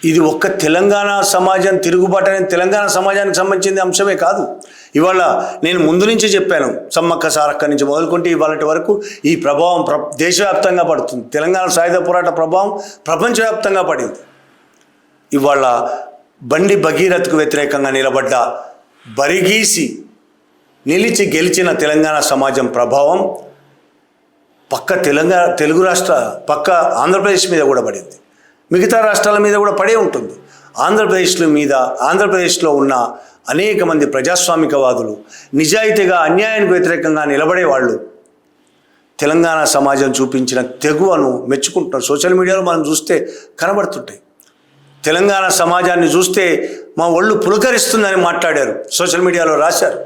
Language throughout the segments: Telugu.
ఇది ఒక్క తెలంగాణ సమాజం తిరుగుబాటు అనేది తెలంగాణ సమాజానికి సంబంధించిన అంశమే కాదు. ఇవాళ నేను ముందు నుంచి చెప్పాను, సమ్మక్క సారక్క నుంచి మొదలుకుంటే ఇవాళ వరకు ఈ ప్రభావం దేశవ్యాప్తంగా పడుతుంది. తెలంగాణ సాయుధ పోరాట ప్రభావం ప్రపంచవ్యాప్తంగా పడింది. ఇవాళ బండి భగీరథకు వ్యతిరేకంగా నిలబడ్డ, బరిగీసి నిలిచి గెలిచిన తెలంగాణ సమాజం ప్రభావం తెలుగు రాష్ట్ర పక్క ఆంధ్రప్రదేశ్ మీద కూడా పడింది. మిగతా రాష్ట్రాల మీద కూడా పడే ఉంటుంది. ఆంధ్రప్రదేశ్లో ఉన్న అనేక మంది ప్రజాస్వామికవాదులు, నిజాయితీగా అన్యాయానికి వ్యతిరేకంగా నిలబడేవాళ్ళు తెలంగాణ సమాజం చూపించిన తెగువను మెచ్చుకుంటున్నారు. సోషల్ మీడియాలో మనం చూస్తే కనబడుతుంటాయి. తెలంగాణ సమాజాన్ని చూస్తే మా ఒళ్ళు పులకరిస్తుందని మాట్లాడారు, సోషల్ మీడియాలో రాశారు.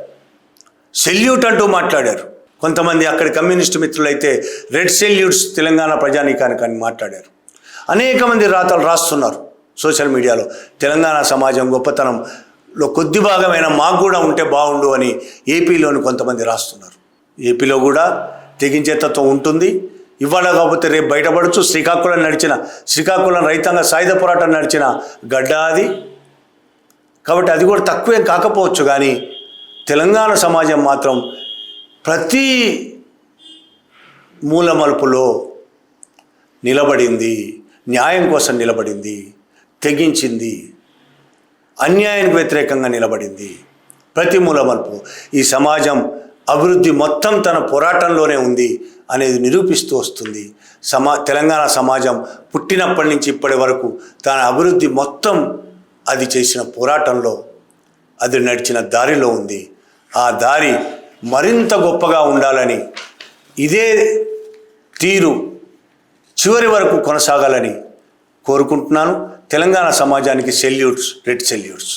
సెల్యూట్ అంటూ మాట్లాడారు. కొంతమంది అక్కడి కమ్యూనిస్టు మిత్రులైతే రెడ్ సెల్యూట్స్ తెలంగాణ ప్రజానీకానికి అని మాట్లాడారు. అనేక మంది రాతలు రాస్తున్నారు సోషల్ మీడియాలో. తెలంగాణ సమాజం గొప్పతనంలో కొద్ది భాగమైన మాకు కూడా ఉంటే బాగుండు అని ఏపీలోని కొంతమంది రాస్తున్నారు. ఏపీలో కూడా తెగించే తత్వం ఉంటుంది. ఇవాళ కాకపోతే రేపు బయటపడచ్చు. శ్రీకాకుళం రైతాంగ సాయుధ పోరాటం నడిచిన గడ్డ అది. కాబట్టి అది కూడా తక్కువేం కాకపోవచ్చు. కానీ తెలంగాణ సమాజం మాత్రం ప్రతి మూలమలుపులో నిలబడింది, న్యాయం కోసం నిలబడింది, తెగించింది, అన్యాయానికి వ్యతిరేకంగా నిలబడింది. ప్రతి మూలమలుపు ఈ సమాజం అభివృద్ధి మొత్తం తన పోరాటంలోనే ఉంది అనేది నిరూపిస్తూ వస్తుంది. తెలంగాణ సమాజం పుట్టినప్పటి నుంచి ఇప్పటి వరకు తన అభివృద్ధి మొత్తం అది చేసిన పోరాటంలో, అది నడిచిన దారిలో ఉంది. ఆ దారి మరింత గొప్పగా ఉండాలని, ఇదే తీరు చివరి వరకు కొనసాగాలని కోరుకుంటున్నాను. తెలంగాణ సమాజానికి సెల్యూట్స్, రెడ్ సెల్యూట్స్.